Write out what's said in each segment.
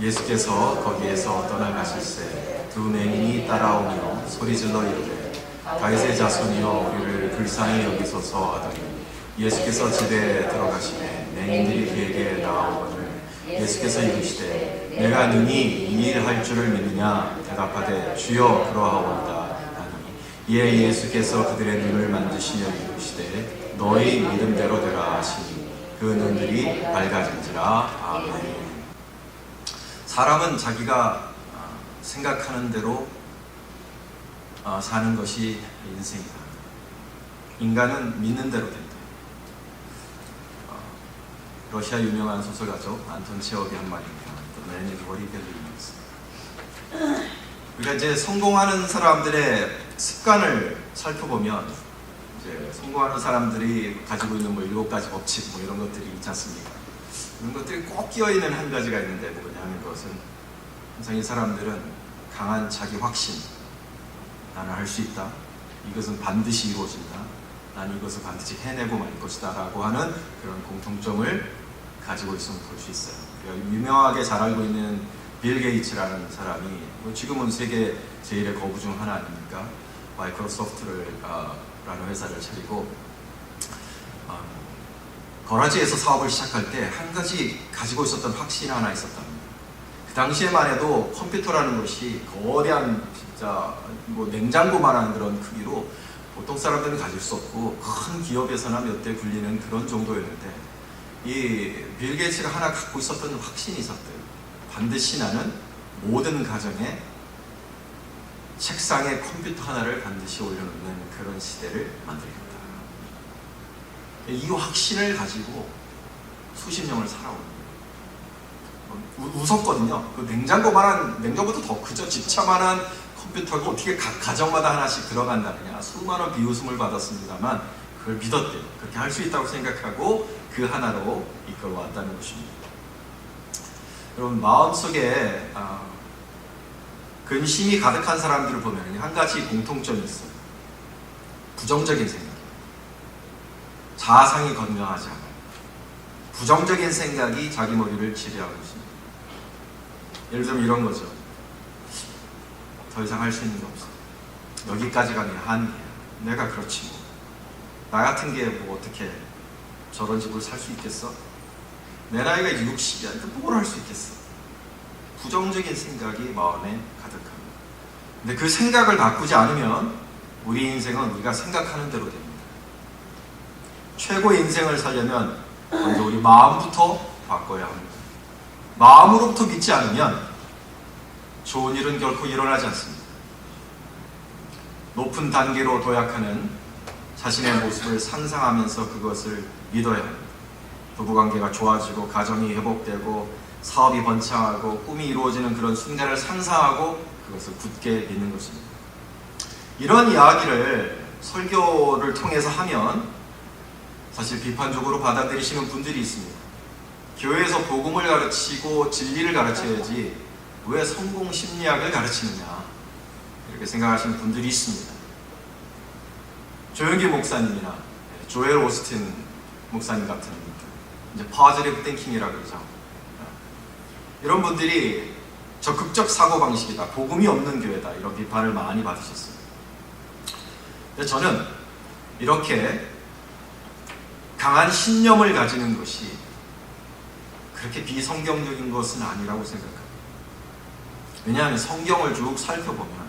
예수께서 거기에서 떠나가실새 두 맹인이 따라오며 소리질러 이르되 다윗의 자손이여 우리를 불쌍히 여기소서 하더니 예수께서 집에 들어가시매 맹인들이 그에게 나아오거늘 예수께서 이르시되 내가 능히 이 일 할 줄을 믿느냐 대답하되 주여 그러하오이다 하니 이에 예수께서 그들의 눈을 만지시며 이르시되 너희 믿음대로 되라 하시니 그 눈들이 밝아진지라. 아멘. 사람은 자기가 생각하는 대로 사는 것이 인생이다. 인간은 믿는 대로 된다. 러시아 유명한 소설가죠. 안톤 체홉이 한 말입니다. The man is what he believes. 우리가 이제 성공하는 사람들의 습관을 살펴보면 이제 성공하는 사람들이 가지고 있는 7가지 법칙 이런 것들이 있지 않습니까? 이런 것들이 꼭 끼어있는 한 가지가 있는데 뭐냐 하는 것은 항상 이 사람들은 강한 자기 확신, 나는 할 수 있다, 이것은 반드시 이루어진다, 나는 이것을 반드시 해내고 말 것이다 라고 하는 그런 공통점을 가지고 있으면 볼 수 있어요. 유명하게 잘 알고 있는 빌 게이츠라는 사람이 지금은 세계 제일의 거부 중 하나 아닙니까? 마이크로소프트라는 회사를 차리고 거라지에서 사업을 시작할 때 한 가지 가지고 있었던 확신이 하나 있었답니다. 그 당시에만 해도 컴퓨터라는 것이 거대한 진짜 냉장고만한 그런 크기로 보통 사람들은 가질 수 없고 큰 기업에서나 몇 대 굴리는 그런 정도였는데 이 빌 게이츠가 하나 갖고 있었던 확신이 있었대요. 반드시 나는 모든 가정에 책상에 컴퓨터 하나를 반드시 올려놓는 그런 시대를 만들겠다. 이 확신을 가지고 수십 년을 살아온 웃었거든요. 그 냉장고보다 더 크죠. 집차만한 컴퓨터가 어떻게 각 가정마다 하나씩 들어간다느냐. 수많은 비웃음을 받았습니다만 그걸 믿었대요. 그렇게 할 수 있다고 생각하고 그 하나로 이끌어왔다는 것입니다. 여러분, 마음속에 근심이 가득한 사람들을 보면 한 가지 공통점이 있어요. 부정적인 생각. 자상이 건강하지 않아요. 부정적인 생각이 자기 머리를 지배하고 있습니다. 예를 들면 이런 거죠. 더 이상 할 수 있는 게 없어. 여기까지가 내 한계야. 내가 그렇지 뭐. 나 같은 게 어떻게 저런 집을 살 수 있겠어? 내 나이가 60이야. 뭘 할 수 있겠어? 부정적인 생각이 마음에 가득합니다. 근데 그 생각을 바꾸지 않으면 우리 인생은 우리가 생각하는 대로 됩니다. 최고의 인생을 살려면 먼저 우리 마음부터 바꿔야 합니다. 마음으로부터 믿지 않으면 좋은 일은 결코 일어나지 않습니다. 높은 단계로 도약하는 자신의 모습을 상상하면서 그것을 믿어야 합니다. 부부관계가 좋아지고 가정이 회복되고 사업이 번창하고 꿈이 이루어지는 그런 순간을 상상하고 그것을 굳게 믿는 것입니다. 이런 이야기를 설교를 통해서 하면 사실 비판적으로 받아들이시는 분들이 있습니다. 교회에서 복음을 가르치고 진리를 가르쳐야지 왜 성공 심리학을 가르치느냐 이렇게 생각하시는 분들이 있습니다. 조영기 목사님이나 조엘 오스틴 목사님 같은 이제 포지티브 띵킹이라고 그러죠. 이런 분들이 적극적 사고방식이다, 복음이 없는 교회다 이런 비판을 많이 받으셨어요. 근데 저는 이렇게 강한 신념을 가지는 것이 그렇게 비성경적인 것은 아니라고 생각합니다. 왜냐하면 성경을 쭉 살펴보면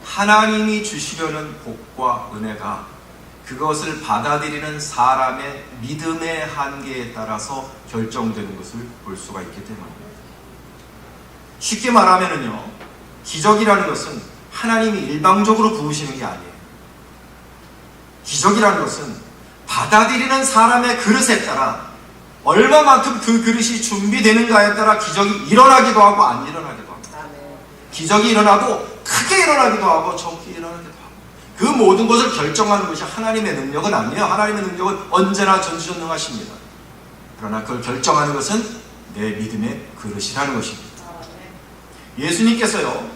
하나님이 주시려는 복과 은혜가 그것을 받아들이는 사람의 믿음의 한계에 따라서 결정되는 것을 볼 수가 있기 때문입니다. 쉽게 말하면요, 기적이라는 것은 하나님이 일방적으로 부으시는 게 아니에요. 기적이라는 것은 받아들이는 사람의 그릇에 따라 얼마만큼 그 그릇이 준비되는가에 따라 기적이 일어나기도 하고 안 일어나기도 합니다. 기적이 일어나도 크게 일어나기도 하고 적게 일어나기도 하고 그 모든 것을 결정하는 것이 하나님의 능력은 아니에요. 하나님의 능력은 언제나 전지전능하십니다. 그러나 그걸 결정하는 것은 내 믿음의 그릇이라는 것입니다. 예수님께서요,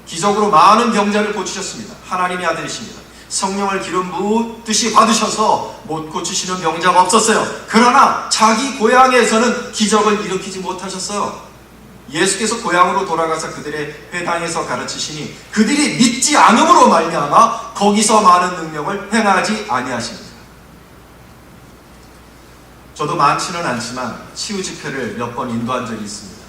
기적으로 많은 병자를 고치셨습니다. 하나님의 아들이십니다. 성령을 기름 붓듯이 받으셔서 못 고치시는 병자가 없었어요. 그러나 자기 고향에서는 기적을 일으키지 못하셨어요. 예수께서 고향으로 돌아가서 그들의 회당에서 가르치시니 그들이 믿지 않음으로 말미암아 거기서 많은 능력을 행하지 아니하십니다. 저도 많지는 않지만 치유 집회를 몇 번 인도한 적이 있습니다.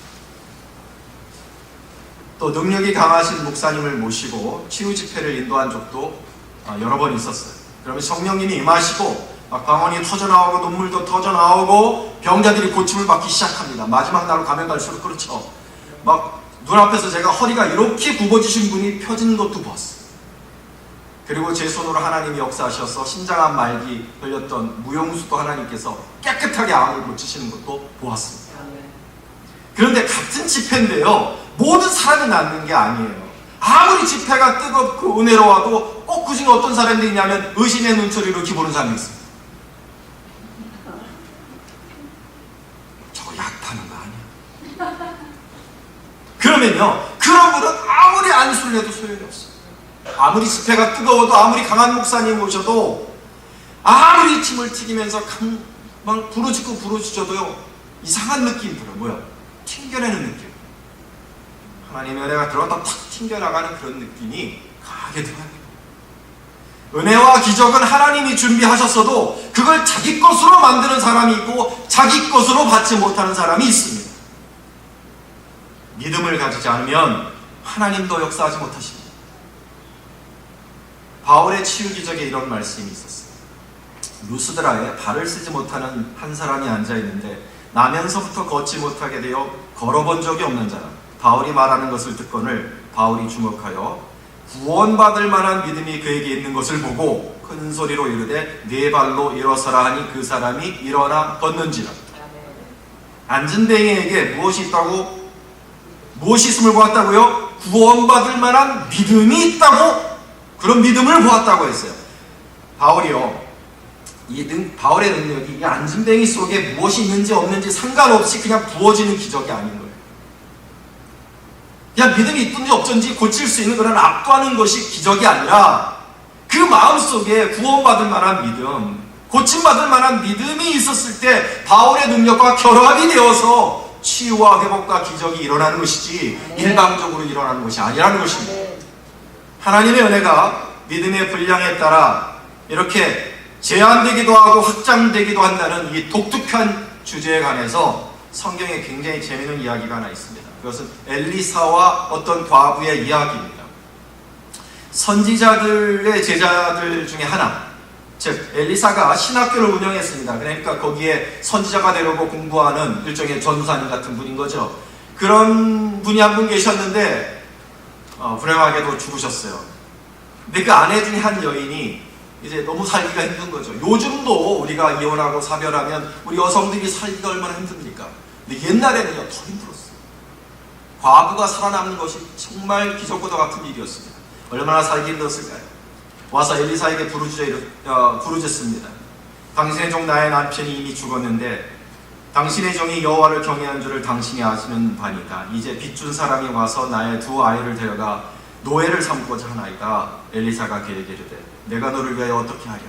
또 능력이 강하신 목사님을 모시고 치유 집회를 인도한 적도 여러 번 있었어요. 그러면 성령님이 임하시고 막 방언이 터져나오고 눈물도 터져나오고 병자들이 고침을 받기 시작합니다. 마지막 날로 가면 갈수록 그렇죠. 막 눈앞에서 제가 허리가 이렇게 굽어지신 분이 펴진 것도 봤어요. 그리고 제 손으로 하나님이 역사하셔서 신장암 말기 걸렸던 무용수도 하나님께서 깨끗하게 암을 고치시는 것도 보았습니다. 그런데 같은 집회인데요, 모든 사람이 낫는 게 아니에요. 아무리 집회가 뜨겁고 은혜로워도 꼭 그 중에 어떤 사람들이 있냐면 의심의 눈초리로 기보는 사람이 있습니다. 저거 약 타는 거 아니야? 그러면요, 그런 분은 아무리 안수를 해도 소용이 없어요. 아무리 집회가 뜨거워도, 아무리 강한 목사님 오셔도, 아무리 침을 튀기면서 막 부르짖고 부르짖어도요, 이상한 느낌 들어요. 뭐야? 튕겨내는 느낌. 하나님의 은혜가 들어갔다 탁 튕겨나가는 그런 느낌이 강하게 들어요. 은혜와 기적은 하나님이 준비하셨어도 그걸 자기 것으로 만드는 사람이 있고 자기 것으로 받지 못하는 사람이 있습니다. 믿음을 가지지 않으면 하나님도 역사하지 못하십니다. 바울의 치유 기적에 이런 말씀이 있었어요. 루스드라에 발을 쓰지 못하는 한 사람이 앉아있는데 나면서부터 걷지 못하게 되어 걸어본 적이 없는 자라. 바울이 말하는 것을 듣거늘 바울이 주목하여 구원받을 만한 믿음이 그에게 있는 것을 보고 큰 소리로 이르되 네 발로 일어서라 하니 그 사람이 일어나 걷는지라. 앉은 뱅이에게 무엇이 있다고? 무엇이 있음을 보았다고요? 구원받을 만한 믿음이 있다고? 그런 믿음을 보았다고 했어요. 바울이요, 바울의 능력이 이 앉은 뱅이 속에 무엇이 있는지 없는지 상관없이 그냥 부어지는 기적이 아닌 거예요. 그냥 믿음이 있든지 없든지 고칠 수 있는 그런 압도하는 것이 기적이 아니라 그 마음속에 구원받을 만한 믿음, 고침받을 만한 믿음이 있었을 때 바울의 능력과 결합이 되어서 치유와 회복과 기적이 일어나는 것이지 일방적으로 일어나는 것이 아니라는 것입니다. 하나님의 은혜가 믿음의 분량에 따라 이렇게 제한되기도 하고 확장되기도 한다는 이 독특한 주제에 관해서 성경에 굉장히 재미있는 이야기가 하나 있습니다. 그것은 엘리사와 어떤 과부의 이야기입니다. 선지자들의 제자들 중에 하나, 즉 엘리사가 신학교를 운영했습니다. 그러니까 거기에 선지자가 되려고 공부하는 일종의 전도사님 같은 분인 거죠. 그런 분이 한 분 계셨는데 불행하게도 죽으셨어요. 근데 그 아내 중에 한 여인이 이제 너무 살기가 힘든 거죠. 요즘도 우리가 이혼하고 사별하면 우리 여성들이 살기가 얼마나 힘듭니까? 근데 옛날에는요 더 힘들었어요. 과부가 살아남는 것이 정말 기적보다 같은 일이었습니다. 얼마나 살기 힘들었을까요? 와서 엘리사에게 부르짖습니다. 당신의 종 나의 남편이 이미 죽었는데 당신의 종이 여호와를 경외한 줄을 당신이 아시는 바니까 이제 빚준 사람이 와서 나의 두 아이를 데려가 노예를 삼고자 하나이다. 엘리사가 그에게 이르되 내가 너를 위하여 어떻게 하랴?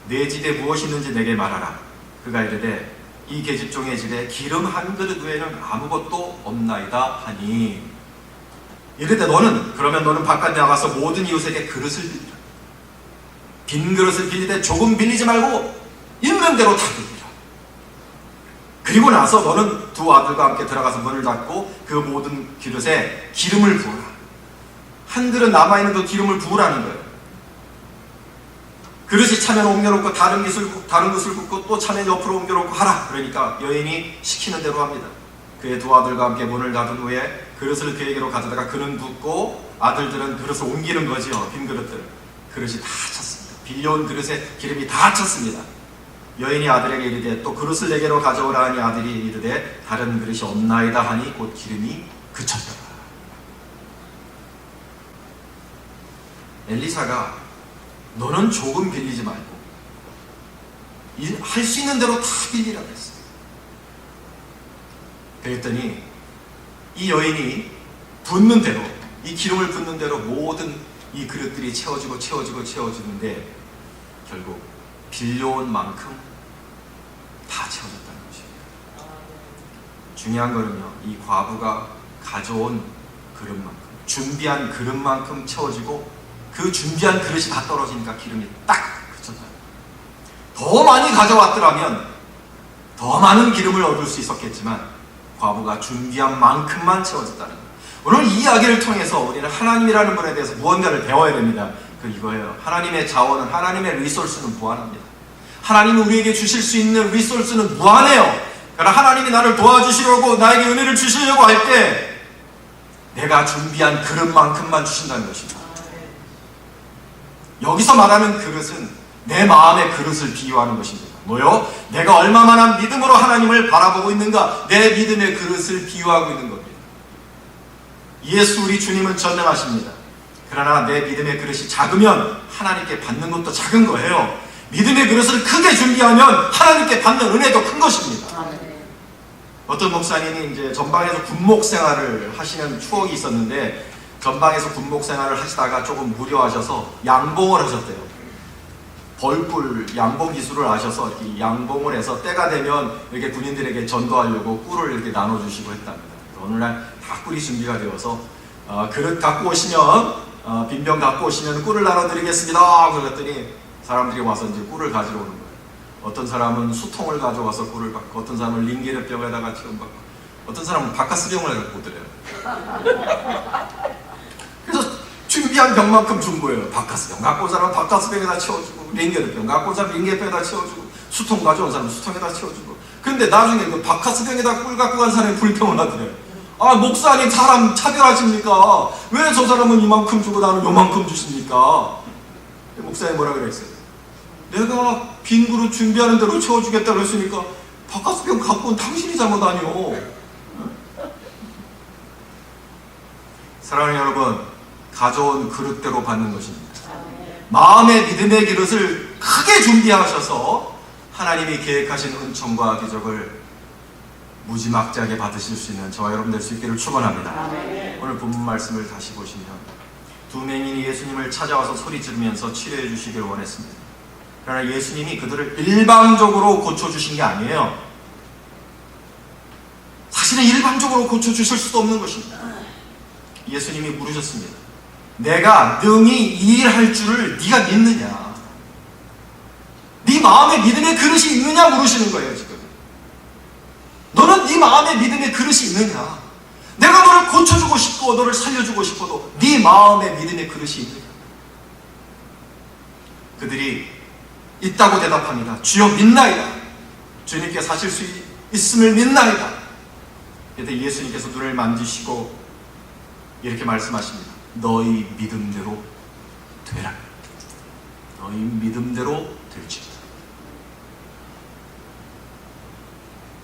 내 집에 무엇이 있는지 내게 말하라. 그가 이르되 이 계집종의 집에 기름 한 그릇 외에는 아무것도 없나이다 하니 이르되 그러면 너는 바깥에 나가서 모든 이웃에게 그릇을 빌리라. 빈 그릇을 빌리되 조금 빌리지 말고 있는 대로 다 빌리라. 그리고 나서 너는 두 아들과 함께 들어가서 문을 닫고 그 모든 그릇에 기름을 부으라. 한 그릇 남아있는 그 기름을 부으라는 거예요. 그릇이 차면 옮겨놓고 다른 것을 굽고 또 차면 옆으로 옮겨놓고 하라. 그러니까 여인이 시키는 대로 합니다. 그의 두 아들과 함께 문을 닫은 후에 그릇을 그에게로 가져다가 그는 붓고 아들들은 그릇을 옮기는 거지요. 빈 그릇들. 그릇이 다 찼습니다. 빌려온 그릇에 기름이 다 찼습니다. 여인이 아들에게 이르되 또 그릇을 내게로 가져오라 하니 아들이 이르되 다른 그릇이 없나이다 하니 곧 기름이 그쳤더라. 엘리사가 너는 조금 빌리지 말고 할 수 있는 대로 다 빌리라고 했어요. 그랬더니 이 여인이 붓는 대로, 이 기름을 붓는 대로 모든 이 그릇들이 채워지는데 결국 빌려온 만큼 다 채워졌다는 것입니다. 중요한 거는요, 이 과부가 가져온 그릇만큼, 준비한 그릇만큼 채워지고 그 준비한 그릇이 다 떨어지니까 기름이 딱 그쳤다. 더 많이 가져왔더라면 더 많은 기름을 얻을 수 있었겠지만 과부가 준비한 만큼만 채워졌다는 거예요. 오늘 이 이야기를 통해서 우리는 하나님이라는 분에 대해서 무언가를 배워야 됩니다. 그 이거예요. 하나님의 자원은, 하나님의 리소스는 무한합니다. 하나님이 우리에게 주실 수 있는 리소스는 무한해요. 그러나 하나님이 나를 도와주시려고, 나에게 은혜를 주시려고 할 때 내가 준비한 그릇만큼만 주신다는 것입니다. 여기서 말하는 그릇은 내 마음의 그릇을 비유하는 것입니다. 뭐요? 내가 얼마만한 믿음으로 하나님을 바라보고 있는가, 내 믿음의 그릇을 비유하고 있는 겁니다. 예수 우리 주님은 전능하십니다. 그러나 내 믿음의 그릇이 작으면 하나님께 받는 것도 작은 거예요. 믿음의 그릇을 크게 준비하면 하나님께 받는 은혜도 큰 것입니다. 어떤 목사님이 이제 전방에서 군목 생활을 하시는 추억이 있었는데, 전방에서 군목 생활을 하시다가 조금 무료하셔서 양봉을 하셨대요. 벌꿀 양봉 기술을 아셔서 이렇게 양봉을 해서 때가 되면 이렇게 군인들에게 전도하려고 꿀을 이렇게 나눠주시고 했답니다. 오늘날 다 꿀이 준비가 되어서 그릇 갖고 오시면, 빈병 갖고 오시면 꿀을 나눠드리겠습니다. 그랬더니 사람들이 와서 이제 꿀을 가지러 오는 거예요. 어떤 사람은 수통을 가져와서 꿀을 받고, 어떤 사람은 링게르 병에다가 지금 받고, 어떤 사람은 바카스 병을 갖고 오더래요. 그래서 준비한 병만큼 준 거예요. 바카스 병 갖고 온 사람은 바카스 병에다 채워주고, 링게르 병 갖고 온 사람은 링게르 병에다 채워주고, 수통 가져온 사람은 수통에다 채워주고. 그런데 나중에 그 바카스 병에다 꿀 갖고 간 사람이 불평을 하더래요. 아, 목사님 사람 차별하십니까? 왜 저 사람은 이만큼 주고 나는 요만큼 주십니까? 목사님 뭐라 그랬어요? 내가 빈 그릇 준비하는 대로 채워주겠다고 했으니까 바카스 병 갖고 온 당신이 잘못 아니오. 사랑하는 여러분, 가져온 그릇대로 받는 것입니다. 마음의 믿음의 그릇을 크게 준비하셔서 하나님이 계획하신 은총과 기적을 무지막지하게 받으실 수 있는 저와 여러분 될 수 있기를 축원합니다. 오늘 본문 말씀을 다시 보시면, 두 맹인이 예수님을 찾아와서 소리 지르면서 치료해 주시기를 원했습니다. 그러나 예수님이 그들을 일방적으로 고쳐주신 게 아니에요. 사실은 일방적으로 고쳐주실 수도 없는 것입니다. 예수님이 물으셨습니다. 내가 능히 이 일할 줄을 네가 믿느냐? 네 마음에 믿음의 그릇이 있느냐 물으시는 거예요. 지금 너는 네 마음에 믿음의 그릇이 있느냐? 내가 너를 고쳐주고 싶고 너를 살려주고 싶어도 네 마음에 믿음의 그릇이 있느냐? 그들이 있다고 대답합니다. 주여 믿나이다. 주님께서 하실 수 있음을 믿나이다. 그때 예수님께서 눈을 만지시고 이렇게 말씀하십니다. 너희 믿음대로 되라. 너희 믿음대로 될지어다.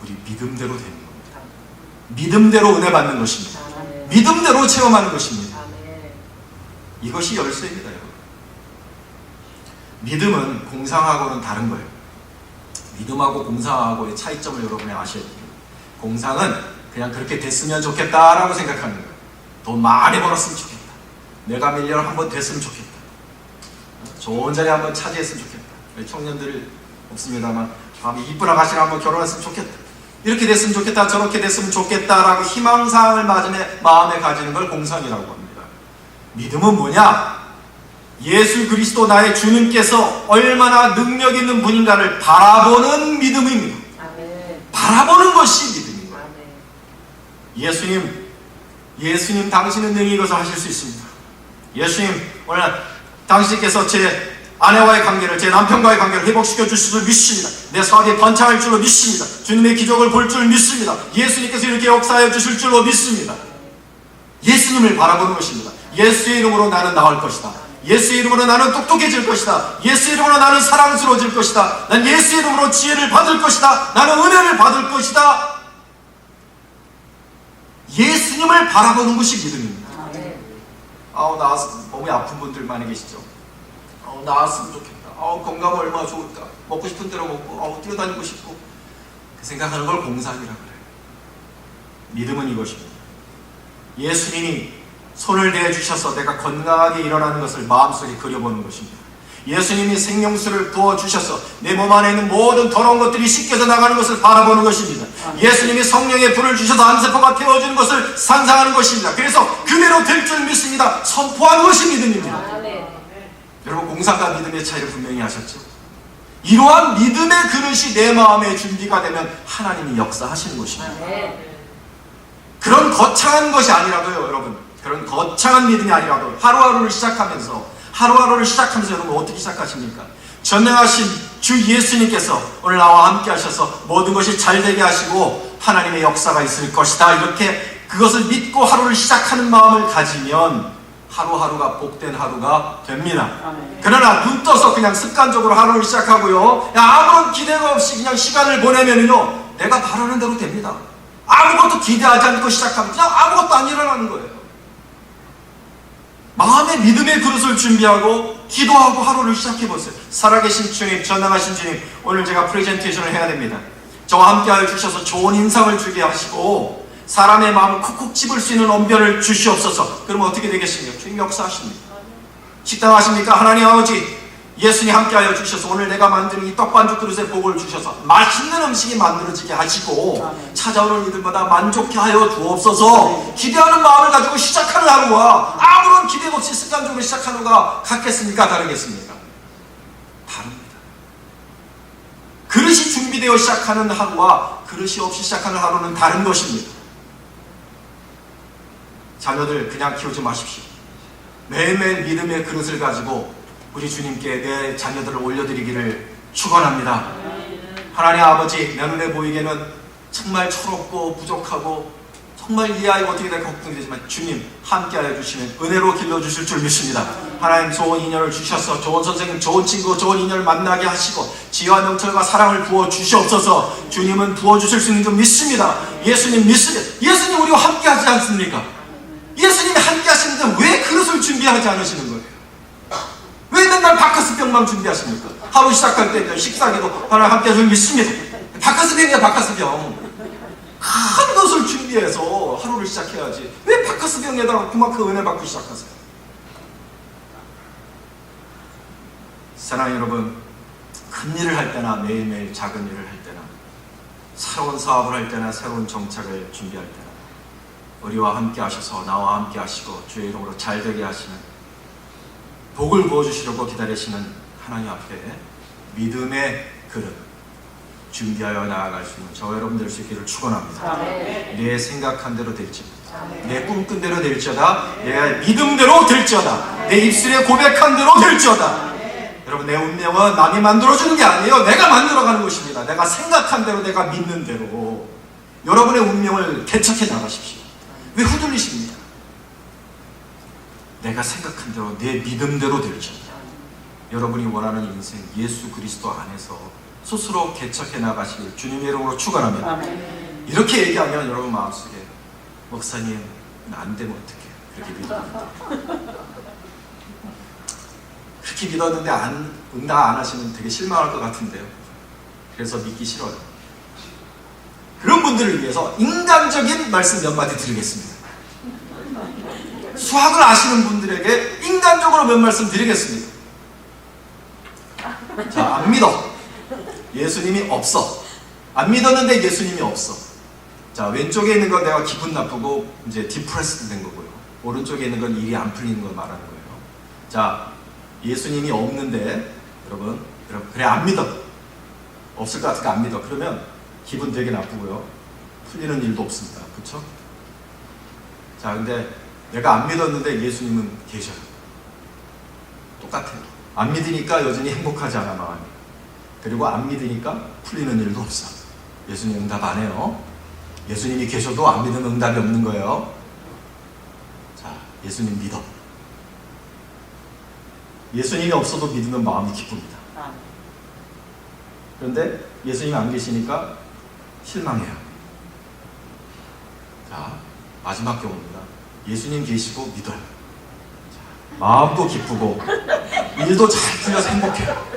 우리 믿음대로 되는 겁니다. 믿음대로 은혜 받는 것입니다. 믿음대로 체험하는 것입니다. 이것이 열쇠입니다. 여러분. 믿음은 공상하고는 다른 거예요. 믿음하고 공상하고의 차이점을 여러분이 아셔야 됩니다. 공상은 그냥 그렇게 됐으면 좋겠다라고 생각하는 거예요. 돈 많이 벌었으면 좋겠다. 내가 밀리언 한번 됐으면 좋겠다. 좋은 자리 한번 차지했으면 좋겠다. 청년들 없습니다만 이쁜 아가씨랑 한번 결혼했으면 좋겠다. 이렇게 됐으면 좋겠다. 저렇게 됐으면 좋겠다라고 희망사항을 마음에 가지는 걸 공상이라고 합니다. 믿음은 뭐냐? 예수 그리스도 나의 주님께서 얼마나 능력 있는 분인가를 바라보는 믿음입니다. 아멘. 바라보는 것이 믿음인 거예요. 예수님 당신은 능히 이것을 하실 수 있습니다. 예수님 오늘 당신께서 제 아내와의 관계를, 제 남편과의 관계를 회복시켜 주실 줄 믿습니다. 내 사업이 번창할 줄로 믿습니다. 주님의 기적을 볼 줄 믿습니다. 예수님께서 이렇게 역사해 주실 줄로 믿습니다. 예수님을 바라보는 것입니다. 예수의 이름으로 나는 나을 것이다. 예수의 이름으로 나는 똑똑해질 것이다. 예수의 이름으로 나는 사랑스러워질 것이다. 난 예수의 이름으로 지혜를 받을 것이다. 나는 은혜를 받을 것이다. 예수님을 바라보는 것이 믿음입니다. 나아서 몸이 아픈 분들 많이 계시죠. 나았으면 좋겠다. 건강 얼마나 좋을까. 먹고 싶은 대로 먹고, 뛰어다니고 싶고. 그 생각하는 걸 공상이라 그래요. 믿음은 이것입니다. 예수님이 손을 대주셔서 내가 건강하게 일어나는 것을 마음속에 그려보는 것입니다. 예수님이 생명수를 부어주셔서 내 몸 안에 있는 모든 더러운 것들이 씻겨져 나가는 것을 바라보는 것입니다. 예수님이 성령의 불을 주셔서 암세포가 태워주는 것을 상상하는 것입니다. 그래서 그대로 될 줄 믿습니다. 선포하는 것이 믿음입니다. 여러분, 공상과 믿음의 차이를 분명히 하셨죠? 이러한 믿음의 그릇이 내 마음에 준비가 되면 하나님이 역사하시는 것입니다. 그런 거창한 것이 아니라도요, 여러분, 그런 거창한 믿음이 아니라도 하루하루를 시작하면서 여러분 어떻게 시작하십니까? 전능하신 주 예수님께서 오늘 나와 함께 하셔서 모든 것이 잘되게 하시고 하나님의 역사가 있을 것이다, 이렇게 그것을 믿고 하루를 시작하는 마음을 가지면 하루하루가 복된 하루가 됩니다. 그러나 눈 떠서 그냥 습관적으로 하루를 시작하고요, 아무런 기대가 없이 그냥 시간을 보내면요, 내가 바라는 대로 됩니다. 아무것도 기대하지 않고 시작하면 그냥 아무것도 안 일어나는 거예요. 마음의 믿음의 그릇을 준비하고 기도하고 하루를 시작해보세요. 살아계신 주님, 전능하신 주님, 오늘 제가 프레젠테이션을 해야 됩니다. 저와 함께하여 주셔서 좋은 인상을 주게 하시고 사람의 마음을 콕콕 집을 수 있는 언변을 주시옵소서. 그러면 어떻게 되겠습니까? 주님 역사하십니다. 식당하십니까? 하나님 아버지, 예수님 함께하여 주셔서 오늘 내가 만드는 이 떡반죽 그릇에 복을 주셔서 맛있는 음식이 만들어지게 하시고 찾아오는 이들마다 만족해 하여 주옵소서. 기대하는 마음을 가지고 시작하는 하루와 아무런 기대 없이 습관적으로 시작하는 하루가 같겠습니까? 다르겠습니까? 다릅니다. 그릇이 준비되어 시작하는 하루와 그릇이 없이 시작하는 하루는 다른 것입니다. 자녀들 그냥 키우지 마십시오. 매일매일 믿음의 그릇을 가지고 우리 주님께 내 자녀들을 올려드리기를 축원합니다. 하나님 아버지, 내 눈에 보이기에는 정말 철없고 부족하고 정말 이 아이가 어떻게 될까 걱정이 되지만 주님 함께하여 주시면 은혜로 길러주실 줄 믿습니다. 하나님 좋은 인연을 주셔서 좋은 선생님, 좋은 친구, 좋은 인연을 만나게 하시고 지혜와 명철과 사랑을 부어 주시옵소서. 주님은 부어주실 수 있는 줄 믿습니다. 예수님 믿습니다. 예수님 우리와 함께하지 않습니까? 예수님이 함께 하시는데 왜 그릇을 준비하지 않으시는 거예요? 왜 맨날 바카스병만 준비하십니까? 하루 시작할 때 식사기도 하나 함께 하시는 줄 믿습니다. 바카스병이야, 바카스병. 큰 것을 준비해서 하루를 시작해야지. 왜 바카스병에다가 그만큼 은혜 받고 시작하세요? 사랑하는 여러분, 큰 일을 할 때나 매일매일 작은 일을 할 때나 새로운 사업을 할 때나 새로운 정착을 준비할 때나 우리와 함께 하셔서 나와 함께 하시고 주의 이름으로 잘되게 하시는 복을 부어주시려고 기다리시는 하나님 앞에 믿음의 그릇 준비하여 나아갈 수 있는 저 여러분 될 수 있기를 축원합니다. 내 생각한 대로 될지어다, 내 꿈꾼 대로 될지어다, 내 믿음대로 될지어다, 내 입술에 고백한 대로 될지어다. 여러분, 내 운명은 남이 만들어주는 게 아니에요. 내가 만들어가는 것입니다. 내가 생각한 대로, 내가 믿는 대로 여러분의 운명을 개척해 나가십시오. 왜 후들리십니까? 내가 생각한 대로, 내 믿음대로 될지어다. 여러분이 원하는 인생 예수 그리스도 안에서 스스로 개척해 나가시길 주님의 이름으로 축원합니다. 이렇게 얘기하면 여러분 마음속에 목사님 안 되면 어떡해, 그렇게 믿었는데 그렇게 믿었는데 응답 안 하시면 되게 실망할 것 같은데요. 그래서 믿기 싫어요. 그런 분들을 위해서 인간적인 말씀 몇 마디 드리겠습니다. 수학을 아시는 분들에게 인간적으로 몇 말씀 드리겠습니다. 자, 안 믿어. 예수님이 없어. 안 믿었는데 예수님이 없어. 자, 왼쪽에 있는 건 내가 기분 나쁘고 이제 디프레스드 된 거고요. 오른쪽에 있는 건 일이 안 풀리는 걸 말하는 거예요. 자, 예수님이 없는데 여러분 그래 안 믿어. 없을 것 같으니까 안 믿어. 그러면 기분 되게 나쁘고요. 풀리는 일도 없습니다. 그렇죠? 자, 근데 내가 안 믿었는데 예수님은 계셔요. 똑같아요. 안 믿으니까 여전히 행복하지 않아 마음이. 그리고 안 믿으니까 풀리는 일도 없어. 예수님 응답 안 해요. 예수님이 계셔도 안 믿으면 응답이 없는 거예요. 자, 예수님 믿어. 예수님이 없어도 믿으면 마음이 기쁩니다. 그런데 예수님이 안 계시니까 실망해요. 자, 마지막 경우입니다. 예수님 계시고 믿어요. 자, 마음도 기쁘고 일도 잘 풀려서 행복해요.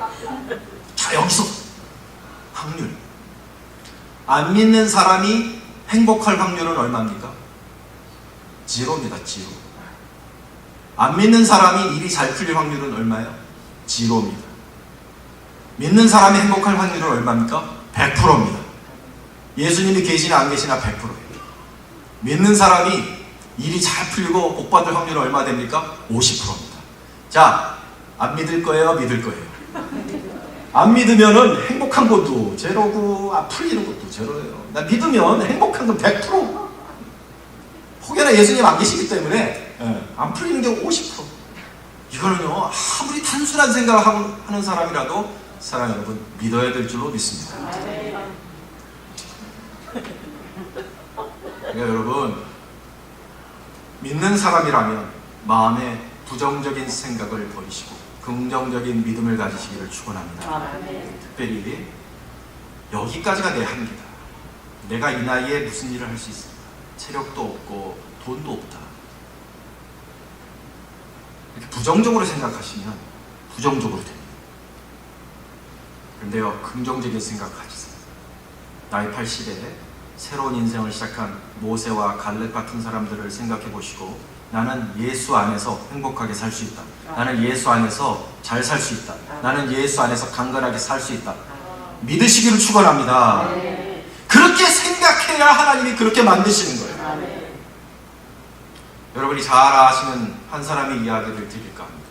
자, 여기서 확률. 안 믿는 사람이 행복할 확률은 얼마입니까? 제로입니다. 제로. 안 믿는 사람이 일이 잘 풀릴 확률은 얼마예요? 0입니다. 믿는 사람이 행복할 확률은 얼마입니까? 100%입니다. 예수님이 계시나 안 계시나 100%예요. 믿는 사람이 일이 잘 풀리고 복받을 확률은 얼마 됩니까? 50%입니다. 자, 안 믿을 거예요? 믿을 거예요? 안 믿으면은 행복한 것도 제로고 안 풀리는 것도 제로예요. 나 믿으면 행복한 건 100%. 혹여나 예수님 안 계시기 때문에 안 풀리는 게 50%. 이거는요, 아무리 단순한 생각을 하는 사람이라도 사랑 여러분 믿어야 될 줄로 믿습니다. 그러니까 여러분, 믿는 사람이라면 마음에 부정적인 생각을 버리시고 긍정적인 믿음을 가지시기를 축원합니다. 특별히 여기까지가 내 한계다. 내가 이 나이에 무슨 일을 할 수 있을까? 체력도 없고 돈도 없다. 이렇게 부정적으로 생각하시면 부정적으로 됩니다. 그런데요, 긍정적인 생각 가지세요. 나이 80에 새로운 인생을 시작한 모세와 갈렙 같은 사람들을 생각해 보시고, 나는 예수 안에서 행복하게 살 수 있다. 나는 예수 안에서 잘 살 수 있다. 나는 예수 안에서 강건하게 살 수 있다. 믿으시기를 축원합니다. 그렇게 생각해야 하나님이 그렇게 만드시는 거예요. 여러분이 잘 아시는 한 사람의 이야기를 드릴까 합니다.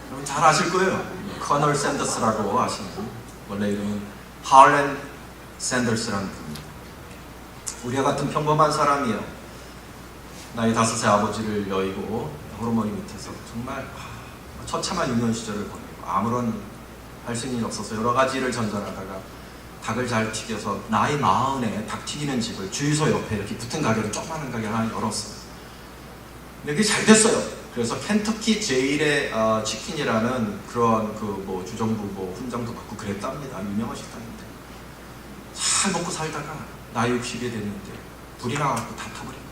여러분 잘 아실 거예요. 커널 샌더스라고 아시는 분. 원래 이름은 하울렌 샌더스라는 분입니다. 우리와 같은 평범한 사람이에요. 나이 5세 아버지를 여의고 호르몬이 밑에서 정말 처참한 유년 시절을 보내고 아무런 할 수 있는 일 없어서 여러 가지 일을 전전하다가 닭을 잘 튀겨서 나이 40에 닭 튀기는 집을 주유소 옆에 이렇게 붙은 가게로 조그마한 가게 하나 열었어요. 근데 그게 잘 됐어요. 그래서 켄터키 제일의 치킨이라는 그런 뭐 주정부 뭐 훈장도 받고 그랬답니다. 유명한 식당인데 잘 먹고 살다가 나이 60이 됐는데 불이 나갖고 다 타버린 거예요.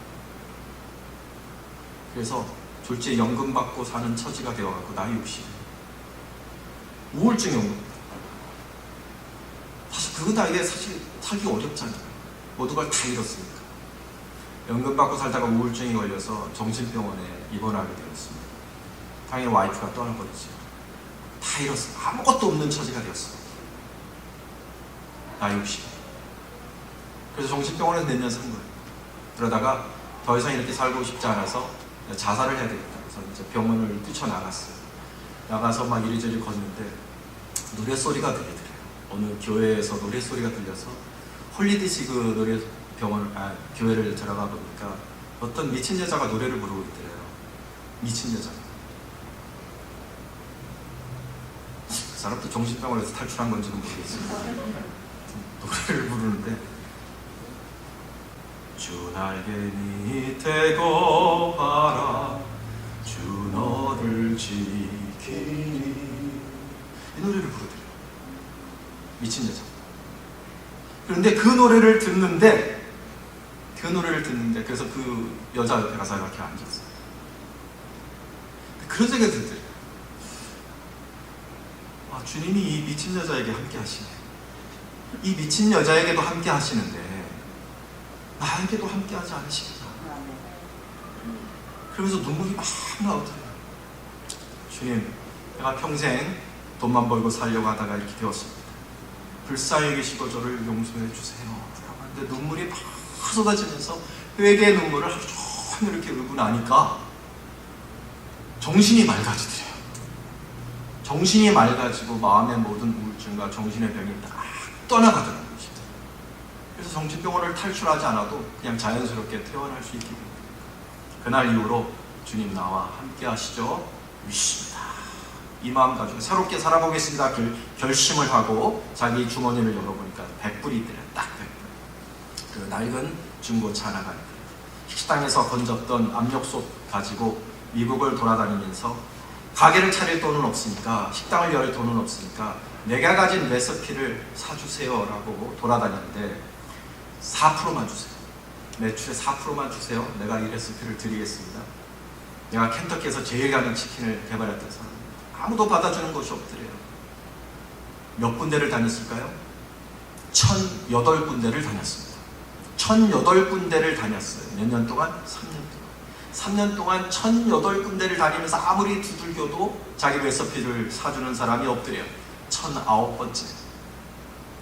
그래서 졸지에 연금 받고 사는 처지가 되어갖고 나이 60에 우울증이 온 겁니다. 사실 그 나이에 사실 살기 어렵잖아요. 모두가 다 잃었으니까. 연금 받고 살다가 우울증이 걸려서 정신병원에 입원하게 되었습니다. 당연히 와이프가 떠나버리죠. 다 잃었어요. 아무것도 없는 처지가 되었어요. 나이 60. 그래서 정신병원에서 몇 년 산 거예요. 그러다가 더 이상 이렇게 살고 싶지 않아서 자살을 해야 되겠다. 그래서 이제 병원을 뛰쳐나갔어요. 나가서 막 이리저리 걷는데 노랫소리가 들리더래요. 어느 교회에서 노랫소리가 들려서 홀리디시그 교회를 들어가 보니까 어떤 미친 여자가 노래를 부르고 있더래요. 미친 여자가. 그 사람도 정신병원에서 탈출한 건지는 모르겠어요. 노래를 부르는데 주 날개 밑에 거하라 주 너를 지키니 이 노래를 부르더래요. 미친 여자. 그런데 그 노래를 듣는데 그래서 그 여자 옆에 가서 이렇게 앉았어요. 그런 생각이 들더래요. 아, 주님이 이 미친 여자에게 함께 하시네. 이 미친 여자에게도 함께 하시는데 나에게도 함께 하지 않으실까? 그러면서 눈물이 막 나오더래요. 주님, 내가 평생 돈만 벌고 살려고 하다가 이렇게 되었습니다. 불쌍히 계시고 저를 용서해 주세요. 근데 눈물이 막 쏟아지면서 회개의 눈물을 하루 종일 이렇게 울고 나니까 정신이 맑아지더래요. 정신이 맑아지고 마음의 모든 우울증과 정신의 병이 딱 떠나가더라고요. 그래서 정신병원을 탈출하지 않아도 그냥 자연스럽게 퇴원할 수 있게 됩니다. 그날 이후로 주님 나와 함께 하시죠. 믿습니다. 이 마음 가지고 새롭게 살아보겠습니다. 결심을 하고 자기 주머니를 열어보니까 100불이 있더래요. 딱 100불. 그 낡은 중고차 하나가 있더래요. 식당에서 건졌던 압력솥 가지고 미국을 돌아다니면서 가게를 차릴 돈은 없으니까, 식당을 열 돈은 없으니까 내가 가진 레시피를 사주세요 라고 돌아다녔는데 4%만 주세요. 매출의 4%만 주세요. 내가 이 레시피를 드리겠습니다. 내가 켄터키에서 제일 가는 치킨을 개발했던 사람. 아무도 받아주는 곳이 없더래요. 몇 군데를 다녔을까요? 1008군데를 다녔습니다. 1008군데를 다녔어요. 몇 년 동안? 3년 동안. 3년 동안 1008군데를 다니면서 아무리 두들겨도 자기 레시피를 사주는 사람이 없더래요. 1009번째.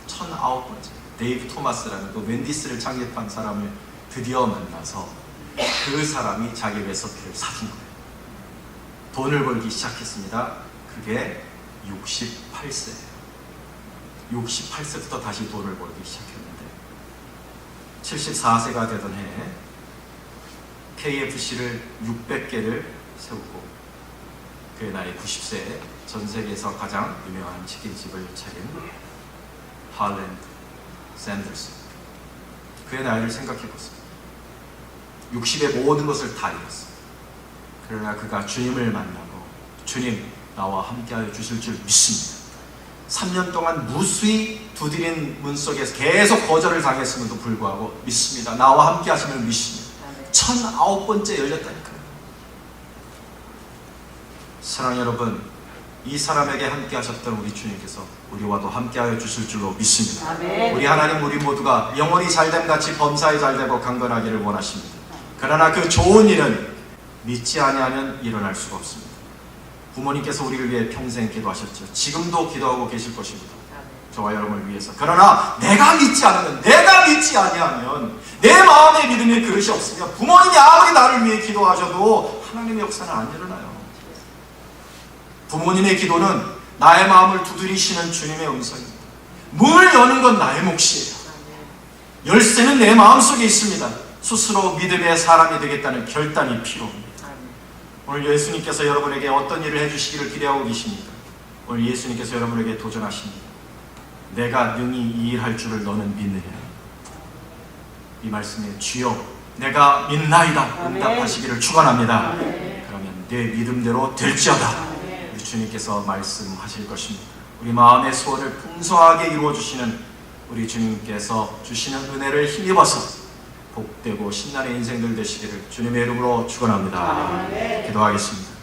1009번째. 데이브 토마스라는 그 웬디스를 창립한 사람을 드디어 만나서 그 사람이 자기 레시피를 사준 거예요. 돈을 벌기 시작했습니다. 그게 68세예요. 68세부터 다시 돈을 벌기 시작했는데 74세가 되던 해에 KFC를 600개를 세우고 그의 나이 90세에 전 세계에서 가장 유명한 치킨집을 차린 할랜드 샌더스. 그의 나이를 생각해 보세요. 60의 모든 것을 다 잃었어요. 그러나 그가 주님을 만나고 주님 나와 함께하여 주실 줄 믿습니다. 3년 동안 무수히 두드린 문 속에서 계속 거절을 당했음에도 불구하고 믿습니다. 나와 함께 하심을 믿습니다. 1009번째 열렸다니까요. 사랑하는 여러분, 이 사람에게 함께 하셨던 우리 주님께서 우리와도 함께 하여 주실 줄로 믿습니다. 아멘. 우리 하나님, 우리 모두가 영원히 잘됨같이 범사에 잘되고 강건하기를 원하십니다. 그러나 그 좋은 일은 믿지 아니하면 일어날 수가 없습니다. 부모님께서 우리를 위해 평생 기도하셨죠. 지금도 기도하고 계실 것입니다. 저와 여러분을 위해서. 그러나 내가 믿지 않으면, 내가 믿지 아니하면, 내 마음에 믿음의 그릇이 없으면 부모님이 아무리 나를 위해 기도하셔도 하나님의 역사는 안 일어나요. 부모님의 기도는 나의 마음을 두드리시는 주님의 음성입니다. 문을 여는 건 나의 몫이에요. 열쇠는 내 마음속에 있습니다. 스스로 믿음의 사람이 되겠다는 결단이 필요합니다. 오늘 예수님께서 여러분에게 어떤 일을 해주시기를 기대하고 계십니까? 오늘 예수님께서 여러분에게 도전하십니다. 내가 능히 이 일 할 줄을 너는 믿느냐? 이 말씀에 주여 내가 믿나이다 응답하시기를 축원합니다. 그러면 내 믿음대로 될지어다. 우리 주님께서 말씀하실 것입니다. 우리 마음의 소원을 풍성하게 이루어주시는 우리 주님께서 주시는 은혜를 힘입어서 복되고 신나는 인생들 되시기를 주님의 이름으로 축원합니다. 기도하겠습니다.